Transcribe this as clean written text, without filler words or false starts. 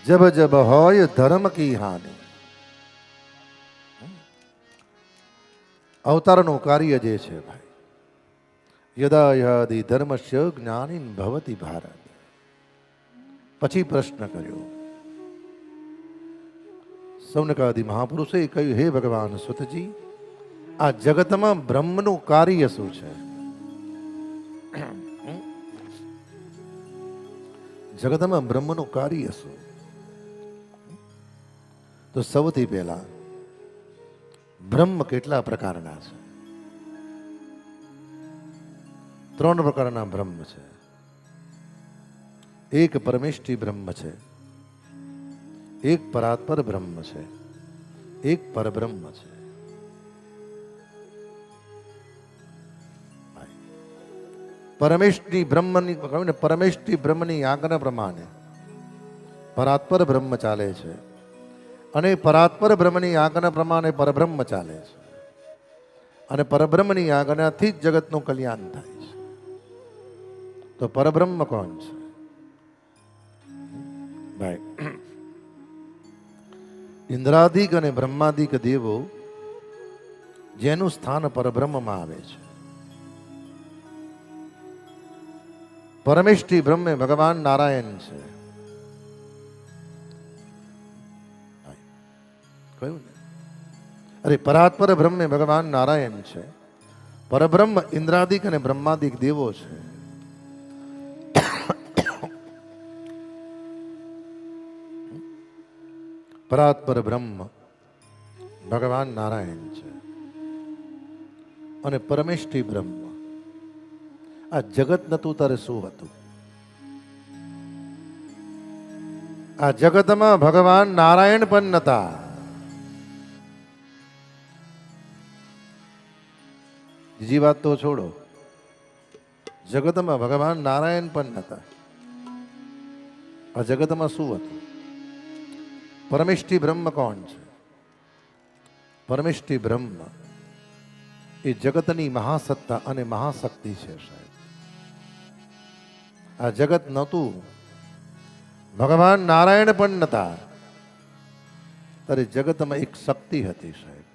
जब जब होय धर्म की हानि। अवतारનું કાર્ય જે છે ભાઈ, યદા યદિ ધર્મસ્ય જ્ઞાનીન ભવતિ ભારત. પછી પ્રશ્ન કર્યો સૌનકાદિ મહાપુરુષે કહ્યું, હે ભગવાન સુતજી, આ જગતમાં બ્રહ્મનું કાર્ય શું છે? જગતમાં બ્રહ્મનું કાર્ય શું? તો સૌથી પહેલા બ્રહ્મ કેટલા પ્રકારના છે? 3 પ્રકારના બ્રહ્મ છે. એક પરમેષ્ઠી બ્રહ્મ છે, એક પરાત્પર બ્રહ્મ છે, એક પરબ્રહ્મ છે. પરમેષ્ઠી બ્રહ્મની કહ્યું ને, પરમેષ્ઠી બ્રહ્મની આજ્ઞા પ્રમાણે પરાત્પર બ્રહ્મ ચાલે છે અને પરાત્પર બ્રહ્મની આજ્ઞા પ્રમાણે પરબ્રહ્મ ચાલે છે અને પરબ્રહ્મની આજ્ઞાથી જ જગતનું કલ્યાણ થાય છે. તો પરબ્રહ્મ કોણ છે ભાઈ? ઇન્દ્રાદિક અને બ્રહ્માદિક દેવો જેનું સ્થાન પરબ્રહ્મમાં આવે છે. પરમેષ્ઠી બ્રહ્મે ભગવાન નારાયણ છે. કહ્યું ને, અરે પરાત્પર બ્રહ્મે ભગવાન નારાયણ છે. પરબ્રહ્મ ઇન્દ્રાદિક અને બ્રહ્માદિક દેવો છે. પરાત્પર બ્રહ્મ ભગવાન નારાયણ છે અને પરમેષ્ઠી બ્રહ્મ. આ જગત નતું તારે શું હતું? આ જગતમાં ભગવાન નારાયણ પણ નતા. બીજી વાત તો છોડો, જગતમાં ભગવાન નારાયણ પણ નતા. આ જગતમાં શું હતું? પરમેષ્ઠી બ્રહ્મ કોણ છે? પરમેષ્ઠી બ્રહ્મ એ જગતની મહાસત્તા અને મહાશક્તિ છે સાહેબ. આ જગત નહોતું, ભગવાન નારાયણ પણ નતા, ત્યારે જગતમાં એક શક્તિ હતી સાહેબ.